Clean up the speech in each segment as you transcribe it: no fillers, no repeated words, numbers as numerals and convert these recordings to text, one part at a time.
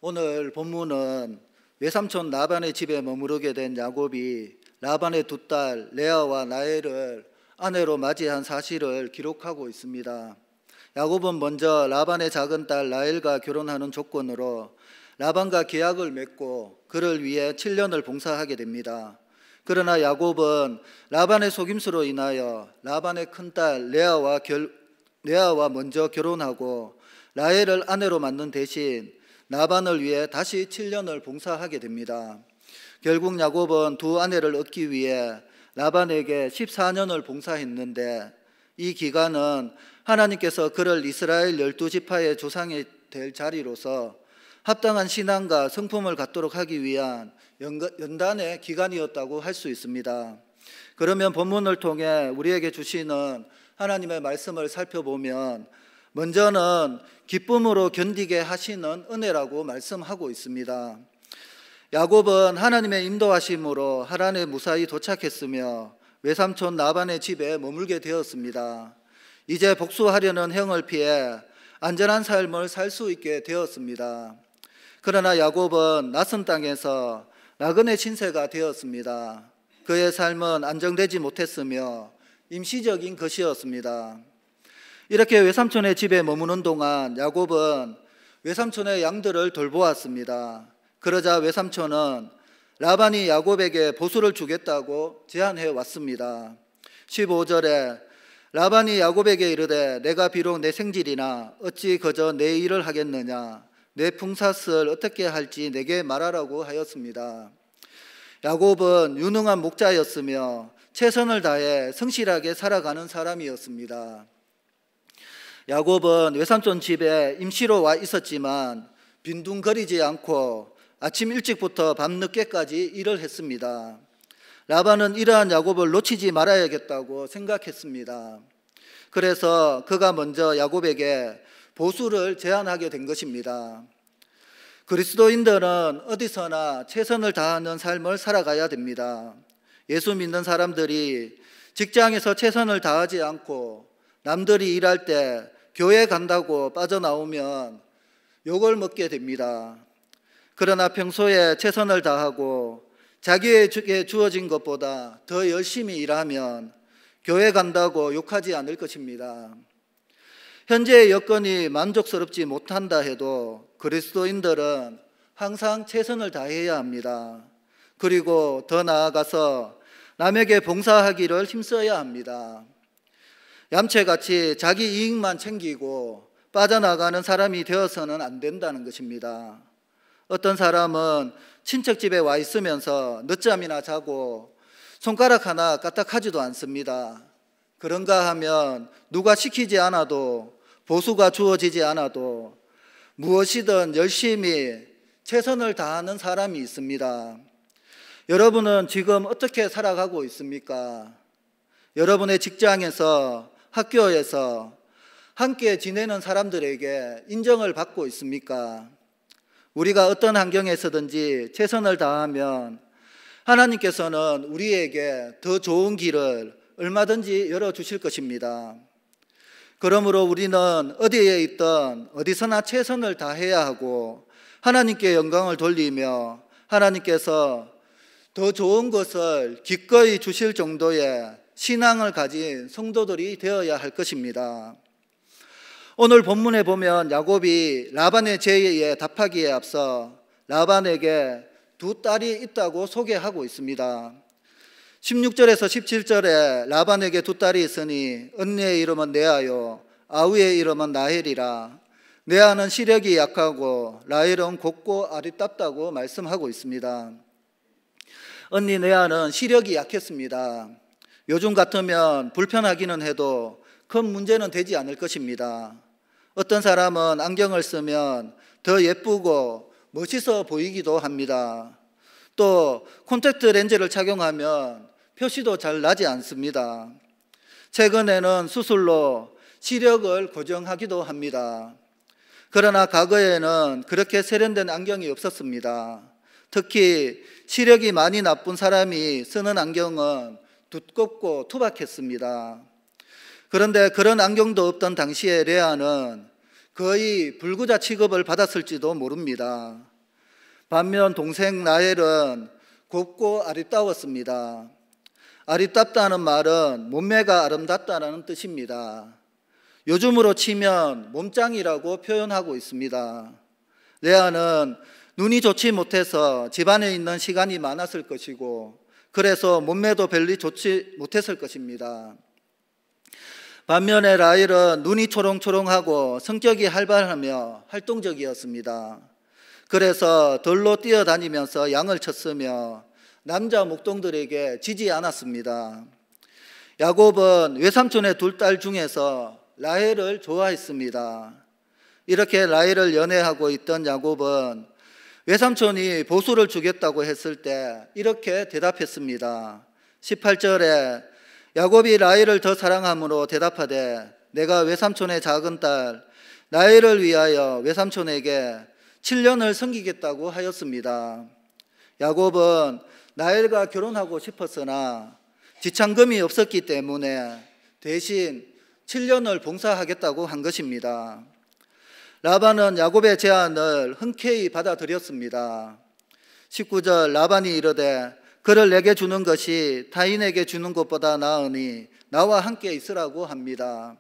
오늘 본문은 외삼촌 라반의 집에 머무르게 된 야곱이 라반의 두 딸 레아와 라헬을 아내로 맞이한 사실을 기록하고 있습니다. 야곱은 먼저 라반의 작은 딸 라헬과 결혼하는 조건으로 라반과 계약을 맺고 그를 위해 7년을 봉사하게 됩니다. 그러나 야곱은 라반의 속임수로 인하여 라반의 큰딸 레아와 먼저 결혼하고 라헬을 아내로 맞는 대신 라반을 위해 다시 7년을 봉사하게 됩니다. 결국 야곱은 두 아내를 얻기 위해 라반에게 14년을 봉사했는데 이 기간은 하나님께서 그를 이스라엘 12지파의 조상이 될 자리로서 합당한 신앙과 성품을 갖도록 하기 위한 연단의 기간이었다고 할 수 있습니다. 그러면 본문을 통해 우리에게 주시는 하나님의 말씀을 살펴보면 먼저는 기쁨으로 견디게 하시는 은혜라고 말씀하고 있습니다. 야곱은 하나님의 인도하심으로 하란에 무사히 도착했으며 외삼촌 라반의 집에 머물게 되었습니다. 이제 복수하려는 형을 피해 안전한 삶을 살 수 있게 되었습니다. 그러나 야곱은 낯선 땅에서 나그네 신세가 되었습니다. 그의 삶은 안정되지 못했으며 임시적인 것이었습니다. 이렇게 외삼촌의 집에 머무는 동안 야곱은 외삼촌의 양들을 돌보았습니다. 그러자 외삼촌은 라반이 야곱에게 보수를 주겠다고 제안해 왔습니다. 15절에 라반이 야곱에게 이르되 내가 비록 내 생질이나 어찌 그저 내 일을 하겠느냐 내 품삯을 어떻게 할지 내게 말하라고 하였습니다. 야곱은 유능한 목자였으며 최선을 다해 성실하게 살아가는 사람이었습니다. 야곱은 외삼촌 집에 임시로 와 있었지만 빈둥거리지 않고 아침 일찍부터 밤늦게까지 일을 했습니다. 라반은 이러한 야곱을 놓치지 말아야겠다고 생각했습니다. 그래서 그가 먼저 야곱에게 보수를 제안하게 된 것입니다. 그리스도인들은 어디서나 최선을 다하는 삶을 살아가야 됩니다. 예수 믿는 사람들이 직장에서 최선을 다하지 않고 남들이 일할 때 교회 간다고 빠져나오면 욕을 먹게 됩니다. 그러나 평소에 최선을 다하고 자기에게 주어진 것보다 더 열심히 일하면 교회 간다고 욕하지 않을 것입니다. 현재의 여건이 만족스럽지 못한다 해도 그리스도인들은 항상 최선을 다해야 합니다. 그리고 더 나아가서 남에게 봉사하기를 힘써야 합니다. 얌체같이 자기 이익만 챙기고 빠져나가는 사람이 되어서는 안 된다는 것입니다. 어떤 사람은 친척 집에 와 있으면서 늦잠이나 자고 손가락 하나 까딱하지도 않습니다. 그런가 하면 누가 시키지 않아도 보수가 주어지지 않아도 무엇이든 열심히 최선을 다하는 사람이 있습니다. 여러분은 지금 어떻게 살아가고 있습니까? 여러분의 직장에서 학교에서 함께 지내는 사람들에게 인정을 받고 있습니까? 우리가 어떤 환경에서든지 최선을 다하면 하나님께서는 우리에게 더 좋은 길을 얼마든지 열어주실 것입니다. 그러므로 우리는 어디에 있든 어디서나 최선을 다해야 하고 하나님께 영광을 돌리며 하나님께서 더 좋은 것을 기꺼이 주실 정도의 신앙을 가진 성도들이 되어야 할 것입니다. 오늘 본문에 보면 야곱이 라반의 제의에 답하기에 앞서 라반에게 두 딸이 있다고 소개하고 있습니다. 16절에서 17절에 라반에게 두 딸이 있으니 언니의 이름은 레아요 아우의 이름은 라헬이라. 레아는 시력이 약하고 라헬은 곱고 아리답다고 말씀하고 있습니다. 언니 레아는 시력이 약했습니다. 요즘 같으면 불편하기는 해도 큰 문제는 되지 않을 것입니다. 어떤 사람은 안경을 쓰면 더 예쁘고 멋있어 보이기도 합니다. 또 콘택트 렌즈를 착용하면 표시도 잘 나지 않습니다. 최근에는 수술로 시력을 고정하기도 합니다. 그러나 과거에는 그렇게 세련된 안경이 없었습니다. 특히 시력이 많이 나쁜 사람이 쓰는 안경은 두껍고 투박했습니다. 그런데 그런 안경도 없던 당시에 레아는 거의 불구자 취급을 받았을지도 모릅니다. 반면 동생 라헬은 곱고 아름다웠습니다. 아름답다는 말은 몸매가 아름답다는 뜻입니다. 요즘으로 치면 몸짱이라고 표현하고 있습니다. 레아는 눈이 좋지 못해서 집안에 있는 시간이 많았을 것이고 그래서 몸매도 별로 좋지 못했을 것입니다. 반면에 라헬은 눈이 초롱초롱하고 성격이 활발하며 활동적이었습니다. 그래서 들로 뛰어다니면서 양을 쳤으며 남자 목동들에게 지지 않았습니다. 야곱은 외삼촌의 둘 딸 중에서 라헬을 좋아했습니다. 이렇게 라헬을 연애하고 있던 야곱은 외삼촌이 보수를 주겠다고 했을 때 이렇게 대답했습니다. 18절에 야곱이 라헬을 더 사랑함으로 대답하되 내가 외삼촌의 작은 딸 라헬을 위하여 외삼촌에게 7년을 섬기겠다고 하였습니다. 야곱은 라헬과 결혼하고 싶었으나 지참금이 없었기 때문에 대신 7년을 봉사하겠다고 한 것입니다. 라반은 야곱의 제안을 흔쾌히 받아들였습니다. 19절 라반이 이르되 그를 내게 주는 것이 타인에게 주는 것보다 나으니 나와 함께 있으라고 합니다.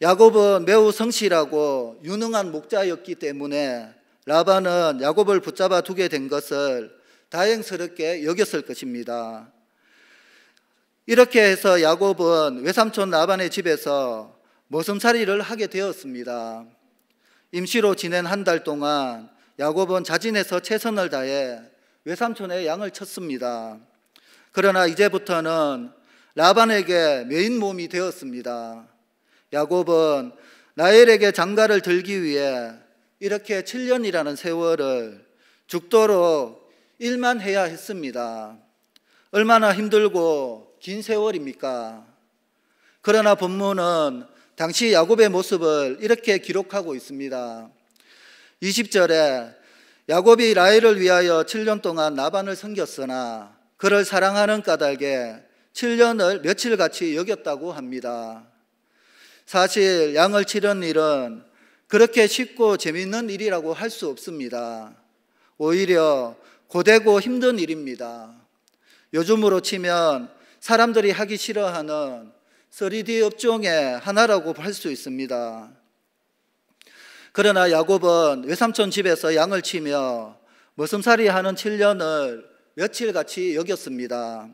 야곱은 매우 성실하고 유능한 목자였기 때문에 라반은 야곱을 붙잡아 두게 된 것을 다행스럽게 여겼을 것입니다. 이렇게 해서 야곱은 외삼촌 라반의 집에서 머슴살이를 하게 되었습니다. 임시로 지낸 한 달 동안 야곱은 자진해서 최선을 다해 외삼촌의 양을 쳤습니다. 그러나 이제부터는 라반에게 메인 몸이 되었습니다. 야곱은 라헬에게 장가를 들기 위해 이렇게 7년이라는 세월을 죽도록 일만 해야 했습니다. 얼마나 힘들고 긴 세월입니까? 그러나 본문은 당시 야곱의 모습을 이렇게 기록하고 있습니다. 20절에 야곱이 라헬을 위하여 7년 동안 라반을 섬겼으나 그를 사랑하는 까닭에 7년을 며칠같이 여겼다고 합니다. 사실 양을 치는 일은 그렇게 쉽고 재미있는 일이라고 할 수 없습니다. 오히려 고되고 힘든 일입니다. 요즘으로 치면 사람들이 하기 싫어하는 3D 업종의 하나라고 할 수 있습니다. 그러나 야곱은 외삼촌 집에서 양을 치며 머슴살이 하는 7년을 며칠같이 여겼습니다.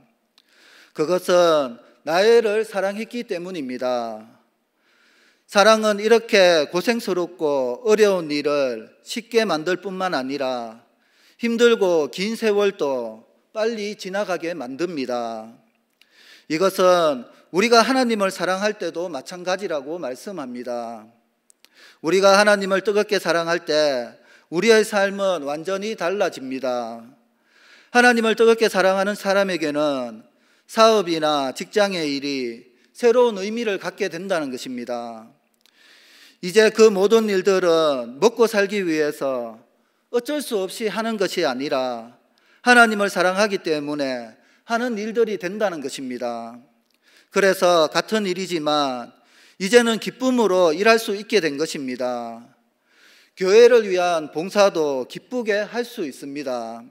그것은 라헬을 사랑했기 때문입니다. 사랑은 이렇게 고생스럽고 어려운 일을 쉽게 만들 뿐만 아니라 힘들고 긴 세월도 빨리 지나가게 만듭니다. 이것은 우리가 하나님을 사랑할 때도 마찬가지라고 말씀합니다. 우리가 하나님을 뜨겁게 사랑할 때 우리의 삶은 완전히 달라집니다. 하나님을 뜨겁게 사랑하는 사람에게는 사업이나 직장의 일이 새로운 의미를 갖게 된다는 것입니다. 이제 그 모든 일들은 먹고 살기 위해서 어쩔 수 없이 하는 것이 아니라 하나님을 사랑하기 때문에 하는 일들이 된다는 것입니다. 그래서 같은 일이지만 이제는 기쁨으로 일할 수 있게 된 것입니다. 교회를 위한 봉사도 기쁘게 할 수 있습니다.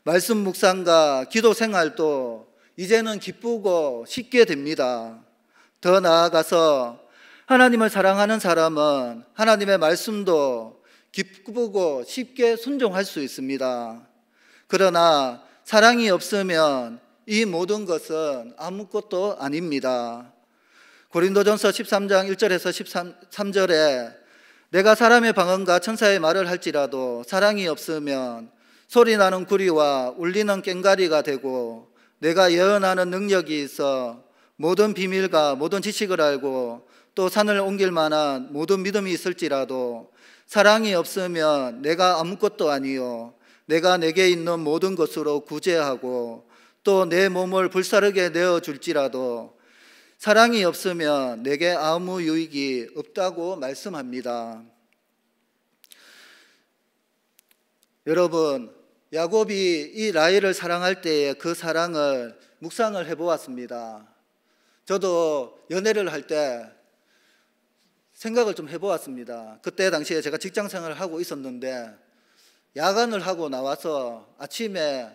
말씀 묵상과 기도 생활도 이제는 기쁘고 쉽게 됩니다. 더 나아가서 하나님을 사랑하는 사람은 하나님의 말씀도 기쁘고 쉽게 순종할 수 있습니다. 그러나 사랑이 없으면 이 모든 것은 아무것도 아닙니다. 고린도전서 13장 1절에서 13절에 내가 사람의 방언과 천사의 말을 할지라도 사랑이 없으면 소리나는 구리와 울리는 꽹과리가 되고 내가 예언하는 능력이 있어 모든 비밀과 모든 지식을 알고 또 산을 옮길 만한 모든 믿음이 있을지라도 사랑이 없으면 내가 아무것도 아니요 내가 내게 있는 모든 것으로 구제하고 또 내 몸을 불사르게 내어줄지라도 사랑이 없으면 내게 아무 유익이 없다고 말씀합니다. 여러분, 야곱이 이 라헬을 사랑할 때의 그 사랑을 묵상을 해보았습니다. 저도 연애를 할 때 생각을 좀 해보았습니다. 그때 당시에 제가 직장 생활을 하고 있었는데 야간을 하고 나와서 아침에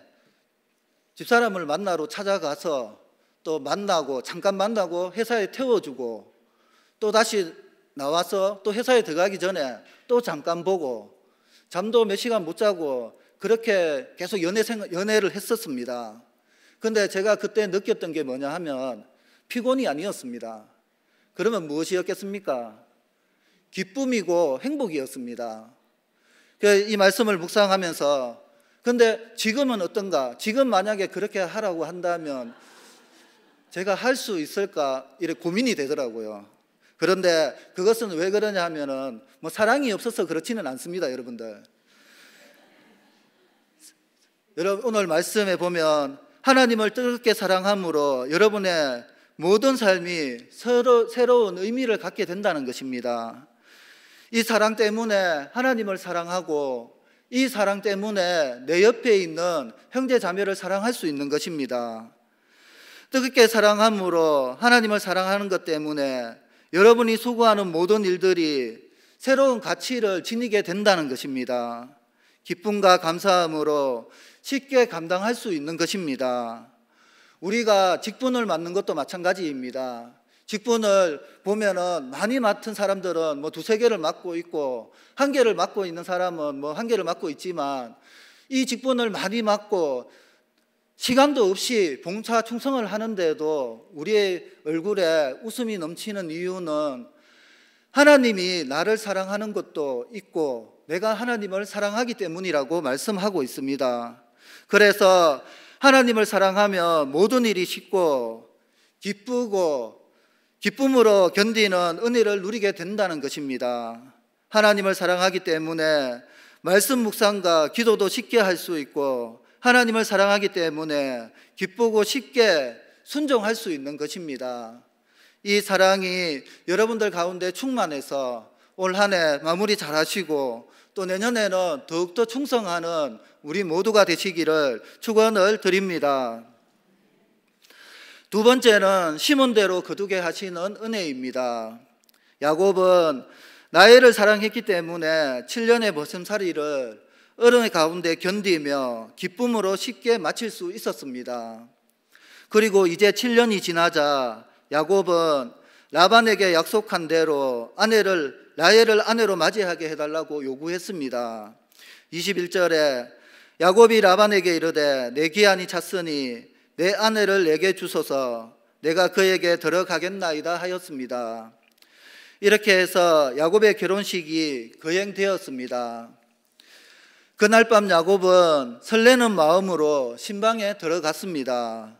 집사람을 만나러 찾아가서 또 만나고 잠깐 만나고 회사에 태워주고 또 다시 나와서 또 회사에 들어가기 전에 또 잠깐 보고 잠도 몇 시간 못 자고 그렇게 계속 연애를 했었습니다. 근데 제가 그때 느꼈던 게 뭐냐 하면 피곤이 아니었습니다. 그러면 무엇이었겠습니까? 기쁨이고 행복이었습니다. 이 말씀을 묵상하면서 근데 지금은 어떤가? 지금 만약에 그렇게 하라고 한다면 제가 할 수 있을까? 이렇게 고민이 되더라고요. 그런데 그것은 왜 그러냐 하면은 뭐 사랑이 없어서 그렇지는 않습니다, 여러분들. 여러분 오늘 말씀에 보면 하나님을 뜨겁게 사랑함으로 여러분의 모든 삶이 새로운 의미를 갖게 된다는 것입니다. 이 사랑 때문에 하나님을 사랑하고 이 사랑 때문에 내 옆에 있는 형제 자매를 사랑할 수 있는 것입니다. 뜨겁게 사랑함으로 하나님을 사랑하는 것 때문에 여러분이 수고하는 모든 일들이 새로운 가치를 지니게 된다는 것입니다. 기쁨과 감사함으로 쉽게 감당할 수 있는 것입니다. 우리가 직분을 맡는 것도 마찬가지입니다. 직분을 보면은 많이 맡은 사람들은 뭐 2-3개를 맡고 있고 1개를 맡고 있는 사람은 뭐 1개를 맡고 있지만 이 직분을 많이 맡고 시간도 없이 봉사 충성을 하는데도 우리의 얼굴에 웃음이 넘치는 이유는 하나님이 나를 사랑하는 것도 있고 내가 하나님을 사랑하기 때문이라고 말씀하고 있습니다. 그래서 하나님을 사랑하면 모든 일이 쉽고 기쁘고 기쁨으로 견디는 은혜를 누리게 된다는 것입니다. 하나님을 사랑하기 때문에 말씀 묵상과 기도도 쉽게 할 수 있고 하나님을 사랑하기 때문에 기쁘고 쉽게 순종할 수 있는 것입니다. 이 사랑이 여러분들 가운데 충만해서 올 한 해 마무리 잘 하시고 또 내년에는 더욱더 충성하는 우리 모두가 되시기를 축원을 드립니다. 두 번째는 심은 대로 거두게 하시는 은혜입니다. 야곱은 라헬을 사랑했기 때문에 7년의 버슴살이를 어려움 가운데 견디며 기쁨으로 쉽게 마칠 수 있었습니다. 그리고 이제 7년이 지나자 야곱은 라반에게 약속한 대로 라헬을 아내로 맞이하게 해달라고 요구했습니다. 21절에 야곱이 라반에게 이르되 내 기한이 찼으니 내 아내를 내게 주소서 내가 그에게 들어가겠나이다 하였습니다. 이렇게 해서 야곱의 결혼식이 거행되었습니다. 그날 밤 야곱은 설레는 마음으로 신방에 들어갔습니다.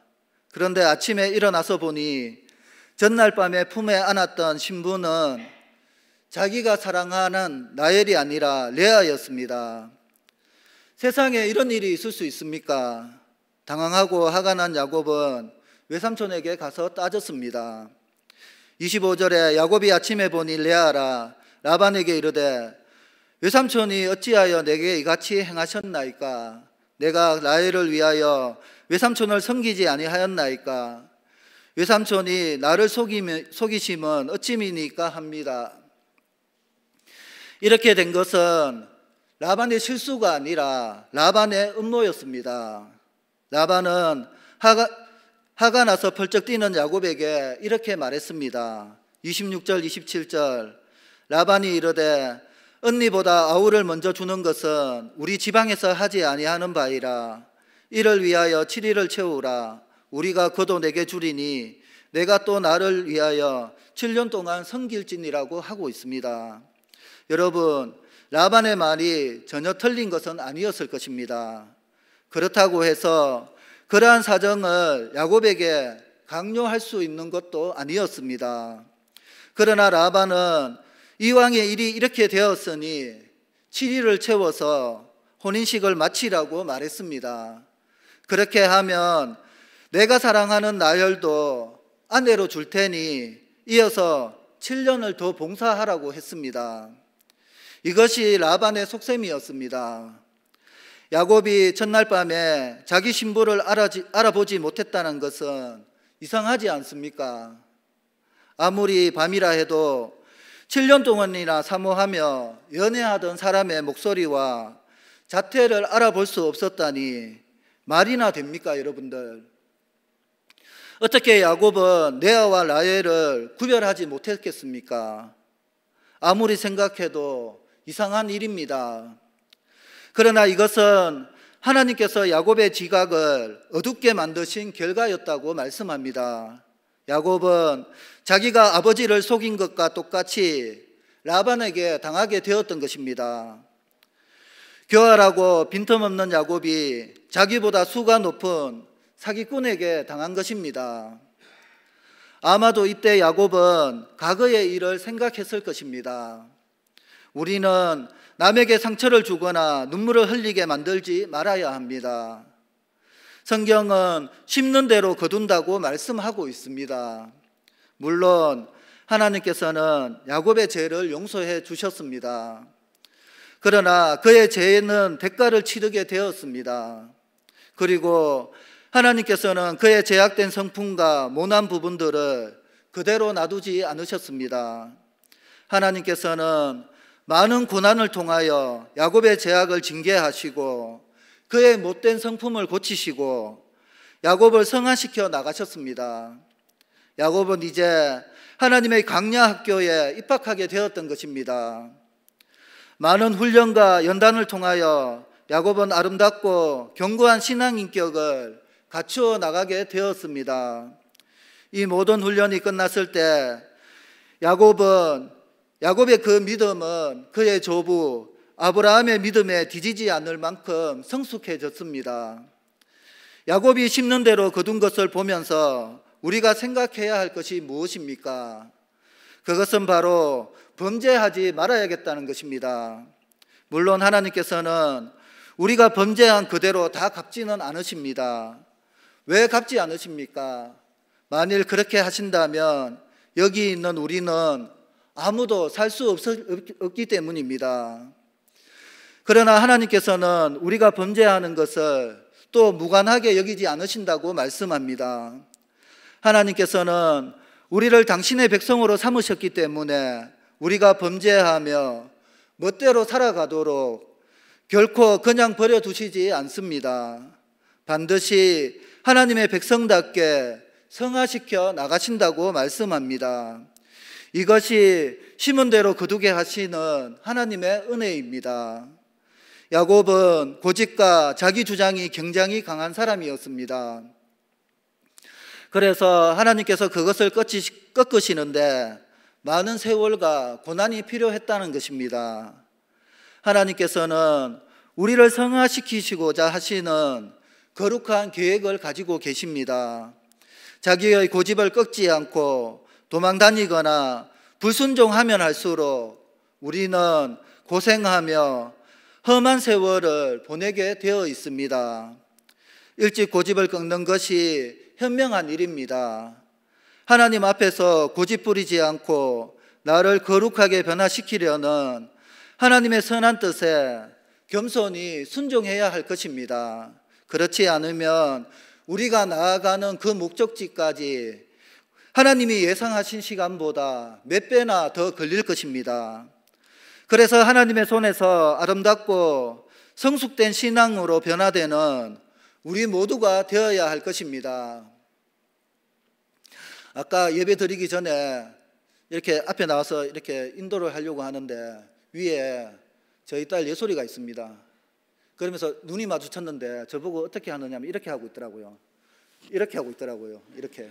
그런데 아침에 일어나서 보니 전날 밤에 품에 안았던 신부는 자기가 사랑하는 라헬이 아니라 레아였습니다. 세상에 이런 일이 있을 수 있습니까? 당황하고 화가 난 야곱은 외삼촌에게 가서 따졌습니다. 25절에 야곱이 아침에 보니 레아라 라반에게 이르되 외삼촌이 어찌하여 내게 이같이 행하셨나이까? 내가 라헬을 위하여 외삼촌을 섬기지 아니하였나이까? 외삼촌이 나를 속이심은 어찌미니까 합니다. 이렇게 된 것은 라반의 실수가 아니라 라반의 음모였습니다. 라반은 화가 나서 펄쩍 뛰는 야곱에게 이렇게 말했습니다. 26절 27절 라반이 이르되 언니보다 아우를 먼저 주는 것은 우리 지방에서 하지 아니하는 바이라. 이를 위하여 7일을 채우라. 우리가 그도 내게 주리니 내가 또 나를 위하여 7년 동안 섬길지니라고 하고 있습니다. 여러분, 라반의 말이 전혀 틀린 것은 아니었을 것입니다. 그렇다고 해서 그러한 사정을 야곱에게 강요할 수 있는 것도 아니었습니다. 그러나 라반은 이왕의 일이 이렇게 되었으니 7일을 채워서 혼인식을 마치라고 말했습니다. 그렇게 하면 내가 사랑하는 라헬도 아내로 줄 테니 이어서 7년을 더 봉사하라고 했습니다. 이것이 라반의 속셈이었습니다. 야곱이 전날 밤에 자기 신부를 알아보지 못했다는 것은 이상하지 않습니까? 아무리 밤이라 해도 7년 동안이나 사모하며 연애하던 사람의 목소리와 자태를 알아볼 수 없었다니 말이나 됩니까, 여러분들? 어떻게 야곱은 레아와 라헬을 구별하지 못했겠습니까? 아무리 생각해도 이상한 일입니다. 그러나 이것은 하나님께서 야곱의 지각을 어둡게 만드신 결과였다고 말씀합니다. 야곱은 자기가 아버지를 속인 것과 똑같이 라반에게 당하게 되었던 것입니다. 교활하고 빈틈없는 야곱이 자기보다 수가 높은 사기꾼에게 당한 것입니다. 아마도 이때 야곱은 과거의 일을 생각했을 것입니다. 우리는 남에게 상처를 주거나 눈물을 흘리게 만들지 말아야 합니다. 성경은 심는 대로 거둔다고 말씀하고 있습니다. 물론 하나님께서는 야곱의 죄를 용서해 주셨습니다. 그러나 그의 죄는 대가를 치르게 되었습니다. 그리고 하나님께서는 그의 죄악된 성품과 모난 부분들을 그대로 놔두지 않으셨습니다. 하나님께서는 많은 고난을 통하여 야곱의 죄악을 징계하시고 그의 못된 성품을 고치시고 야곱을 성화시켜 나가셨습니다. 야곱은 이제 하나님의 강야 학교에 입학하게 되었던 것입니다. 많은 훈련과 연단을 통하여 야곱은 아름답고 견고한 신앙 인격을 갖추어 나가게 되었습니다. 이 모든 훈련이 끝났을 때 야곱의 그 믿음은 그의 조부 아브라함의 믿음에 뒤지지 않을 만큼 성숙해졌습니다. 야곱이 심는 대로 거둔 것을 보면서 우리가 생각해야 할 것이 무엇입니까? 그것은 바로 범죄하지 말아야겠다는 것입니다. 물론 하나님께서는 우리가 범죄한 그대로 다 갚지는 않으십니다. 왜 갚지 않으십니까? 만일 그렇게 하신다면 여기 있는 우리는 아무도 살 수 없기 때문입니다. 그러나 하나님께서는 우리가 범죄하는 것을 또 무관하게 여기지 않으신다고 말씀합니다. 하나님께서는 우리를 당신의 백성으로 삼으셨기 때문에 우리가 범죄하며 멋대로 살아가도록 결코 그냥 버려두시지 않습니다. 반드시 하나님의 백성답게 성화시켜 나가신다고 말씀합니다. 이것이 심은 대로 거두게 하시는 하나님의 은혜입니다. 야곱은 고집과 자기 주장이 굉장히 강한 사람이었습니다. 그래서 하나님께서 그것을 꺾으시는데 많은 세월과 고난이 필요했다는 것입니다. 하나님께서는 우리를 성화시키시고자 하시는 거룩한 계획을 가지고 계십니다. 자기의 고집을 꺾지 않고 도망다니거나 불순종하면 할수록 우리는 고생하며 험한 세월을 보내게 되어 있습니다. 일찍 고집을 꺾는 것이 현명한 일입니다. 하나님 앞에서 고집 부리지 않고 나를 거룩하게 변화시키려는 하나님의 선한 뜻에 겸손히 순종해야 할 것입니다. 그렇지 않으면 우리가 나아가는 그 목적지까지 하나님이 예상하신 시간보다 몇 배나 더 걸릴 것입니다. 그래서 하나님의 손에서 아름답고 성숙된 신앙으로 변화되는 우리 모두가 되어야 할 것입니다. 아까 예배 드리기 전에 이렇게 앞에 나와서 이렇게 인도를 하려고 하는데 위에 저희 딸 예솔이가 있습니다. 그러면서 눈이 마주쳤는데 저보고 어떻게 하느냐면 이렇게 하고 있더라고요. 이렇게 하고 있더라고요. 이렇게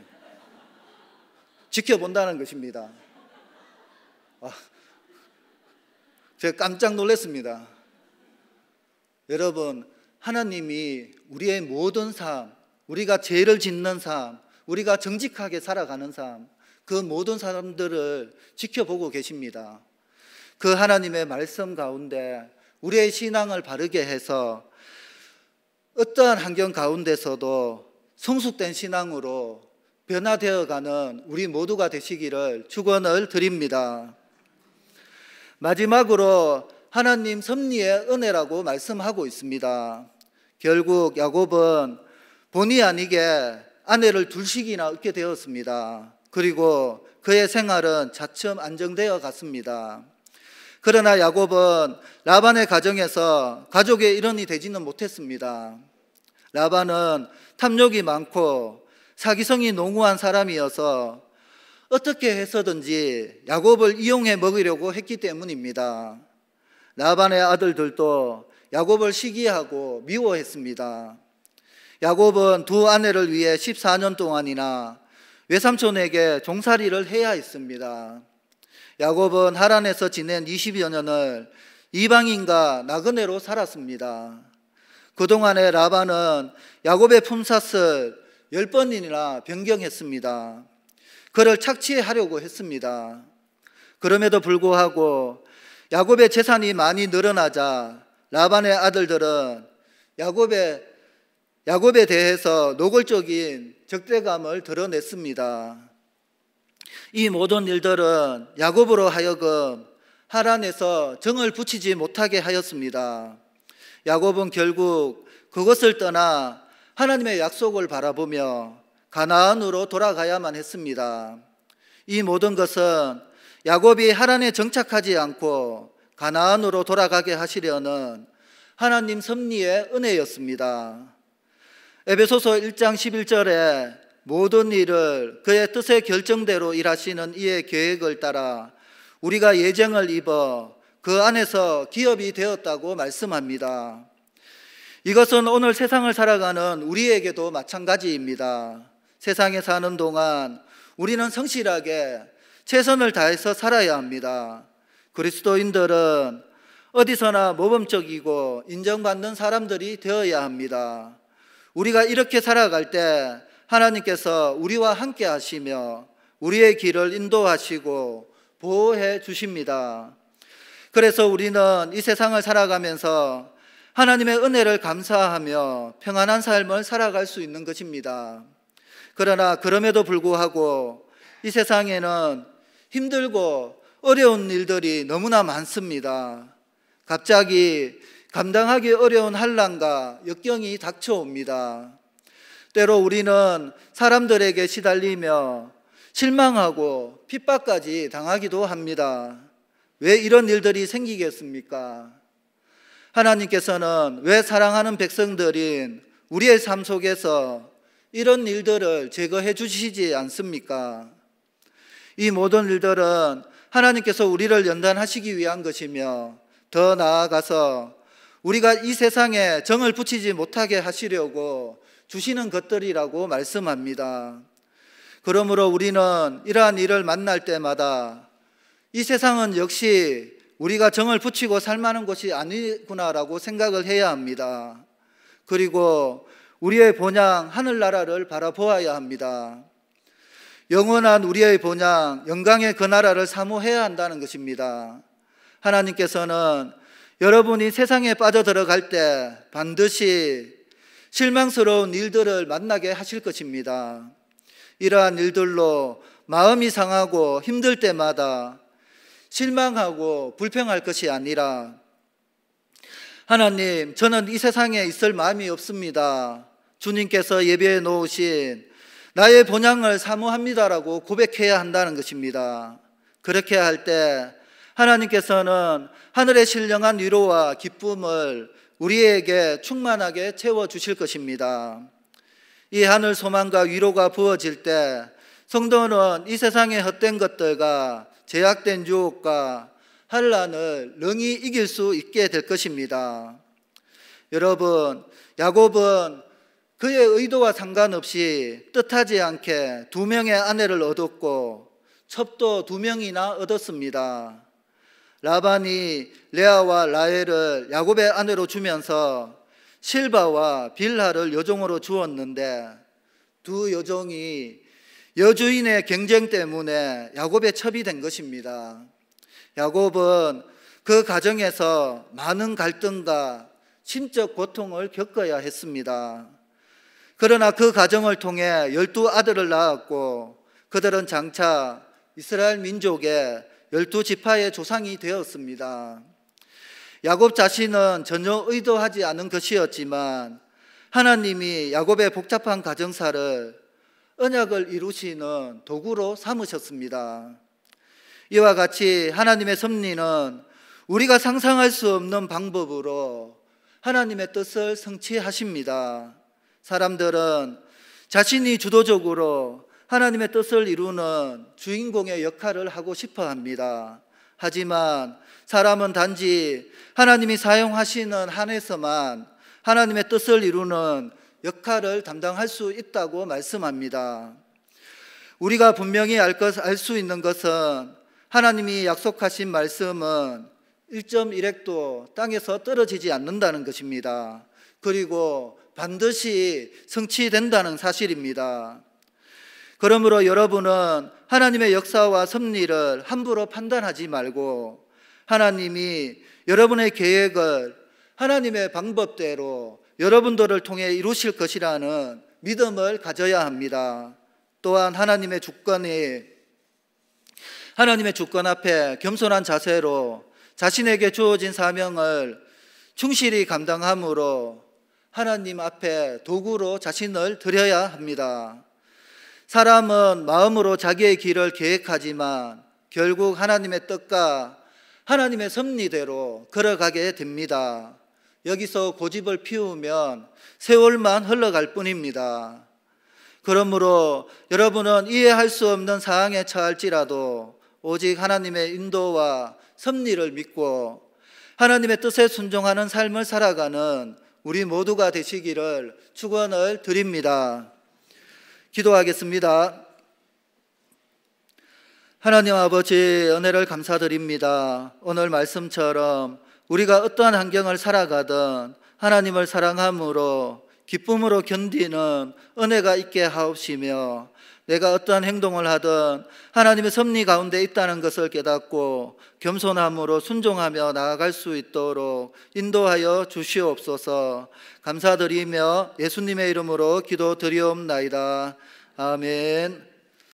지켜본다는 것입니다. 제가 깜짝 놀랐습니다. 여러분, 하나님이 우리의 모든 삶, 우리가 죄를 짓는 삶, 우리가 정직하게 살아가는 삶, 그 모든 사람들을 지켜보고 계십니다. 그 하나님의 말씀 가운데 우리의 신앙을 바르게 해서 어떠한 환경 가운데서도 성숙된 신앙으로 변화되어가는 우리 모두가 되시기를 축원을 드립니다. 마지막으로 하나님 섭리의 은혜라고 말씀하고 있습니다. 결국 야곱은 본의 아니게 아내를 둘씩이나 얻게 되었습니다. 그리고 그의 생활은 차츰 안정되어 갔습니다. 그러나 야곱은 라반의 가정에서 가족의 일원이 되지는 못했습니다. 라반은 탐욕이 많고 사기성이 농후한 사람이어서 어떻게 해서든지 야곱을 이용해 먹으려고 했기 때문입니다. 라반의 아들들도 야곱을 시기하고 미워했습니다. 야곱은 두 아내를 위해 14년 동안이나 외삼촌에게 종살이를 해야 했습니다. 야곱은 하란에서 지낸 20여 년을 이방인과 나그네로 살았습니다. 그동안에 라반은 야곱의 품삯을 10번이나 변경했습니다. 그를 착취하려고 했습니다. 그럼에도 불구하고 야곱의 재산이 많이 늘어나자 라반의 아들들은 야곱에 대해서 노골적인 적대감을 드러냈습니다. 이 모든 일들은 야곱으로 하여금 하란에서 정을 붙이지 못하게 하였습니다. 야곱은 결국 그것을 떠나 하나님의 약속을 바라보며 가나안으로 돌아가야만 했습니다. 이 모든 것은 야곱이 하란에 정착하지 않고 가나안으로 돌아가게 하시려는 하나님 섭리의 은혜였습니다. 에베소서 1장 11절에 모든 일을 그의 뜻의 결정대로 일하시는 이의 계획을 따라 우리가 예정을 입어 그 안에서 기업이 되었다고 말씀합니다. 이것은 오늘 세상을 살아가는 우리에게도 마찬가지입니다. 세상에 사는 동안 우리는 성실하게 최선을 다해서 살아야 합니다. 그리스도인들은 어디서나 모범적이고 인정받는 사람들이 되어야 합니다. 우리가 이렇게 살아갈 때 하나님께서 우리와 함께 하시며 우리의 길을 인도하시고 보호해 주십니다. 그래서 우리는 이 세상을 살아가면서 하나님의 은혜를 감사하며 평안한 삶을 살아갈 수 있는 것입니다. 그러나 그럼에도 불구하고 이 세상에는 힘들고 어려운 일들이 너무나 많습니다. 갑자기 감당하기 어려운 환난과 역경이 닥쳐옵니다. 때로 우리는 사람들에게 시달리며 실망하고 핍박까지 당하기도 합니다. 왜 이런 일들이 생기겠습니까? 하나님께서는 왜 사랑하는 백성들인 우리의 삶 속에서 이런 일들을 제거해 주시지 않습니까? 이 모든 일들은 하나님께서 우리를 연단하시기 위한 것이며 더 나아가서 우리가 이 세상에 정을 붙이지 못하게 하시려고 주시는 것들이라고 말씀합니다. 그러므로 우리는 이러한 일을 만날 때마다 이 세상은 역시 우리가 정을 붙이고 살만한 곳이 아니구나라고 생각을 해야 합니다. 그리고 우리의 본향 하늘나라를 바라보아야 합니다. 영원한 우리의 본향 영광의 그 나라를 사모해야 한다는 것입니다. 하나님께서는 여러분이 세상에 빠져들어갈 때 반드시 실망스러운 일들을 만나게 하실 것입니다. 이러한 일들로 마음이 상하고 힘들 때마다 실망하고 불평할 것이 아니라 하나님, 저는 이 세상에 있을 마음이 없습니다. 주님께서 예배해 놓으신 나의 본향을 사모합니다라고 고백해야 한다는 것입니다. 그렇게 할 때 하나님께서는 하늘의 신령한 위로와 기쁨을 우리에게 충만하게 채워주실 것입니다. 이 하늘 소망과 위로가 부어질 때 성도는 이 세상의 헛된 것들과 제약된 유혹과 환난을 능히 이길 수 있게 될 것입니다. 여러분, 야곱은 그의 의도와 상관없이 뜻하지 않게 2명의 아내를 얻었고 첩도 2명이나 얻었습니다. 라반이 레아와 라헬을 야곱의 아내로 주면서 실바와 빌하를 여종으로 주었는데 두 여종이 여주인의 경쟁 때문에 야곱의 첩이 된 것입니다. 야곱은 그 가정에서 많은 갈등과 심적 고통을 겪어야 했습니다. 그러나 그 가정을 통해 12아들을 낳았고 그들은 장차 이스라엘 민족의 12지파의 조상이 되었습니다. 야곱 자신은 전혀 의도하지 않은 것이었지만 하나님이 야곱의 복잡한 가정사를 언약을 이루시는 도구로 삼으셨습니다. 이와 같이 하나님의 섭리는 우리가 상상할 수 없는 방법으로 하나님의 뜻을 성취하십니다. 사람들은 자신이 주도적으로 하나님의 뜻을 이루는 주인공의 역할을 하고 싶어 합니다. 하지만 사람은 단지 하나님이 사용하시는 한에서만 하나님의 뜻을 이루는 역할을 담당할 수 있다고 말씀합니다. 우리가 분명히 알 수 있는 것은 하나님이 약속하신 말씀은 1.1핵도 땅에서 떨어지지 않는다는 것입니다. 그리고 반드시 성취된다는 사실입니다. 그러므로 여러분은 하나님의 역사와 섭리를 함부로 판단하지 말고 하나님이 여러분의 계획을 하나님의 방법대로 여러분들을 통해 이루실 것이라는 믿음을 가져야 합니다. 또한 하나님의 주권 앞에 겸손한 자세로 자신에게 주어진 사명을 충실히 감당함으로 하나님 앞에 도구로 자신을 드려야 합니다. 사람은 마음으로 자기의 길을 계획하지만 결국 하나님의 뜻과 하나님의 섭리대로 걸어가게 됩니다. 여기서 고집을 피우면 세월만 흘러갈 뿐입니다. 그러므로 여러분은 이해할 수 없는 상황에 처할지라도 오직 하나님의 인도와 섭리를 믿고 하나님의 뜻에 순종하는 삶을 살아가는 우리 모두가 되시기를 축원을 드립니다. 기도하겠습니다. 하나님 아버지, 은혜를 감사드립니다. 오늘 말씀처럼 우리가 어떠한 환경을 살아가든 하나님을 사랑함으로 기쁨으로 견디는 은혜가 있게 하옵시며, 내가 어떠한 행동을 하든 하나님의 섭리 가운데 있다는 것을 깨닫고 겸손함으로 순종하며 나아갈 수 있도록 인도하여 주시옵소서. 감사드리며 예수님의 이름으로 기도드리옵나이다. 아멘.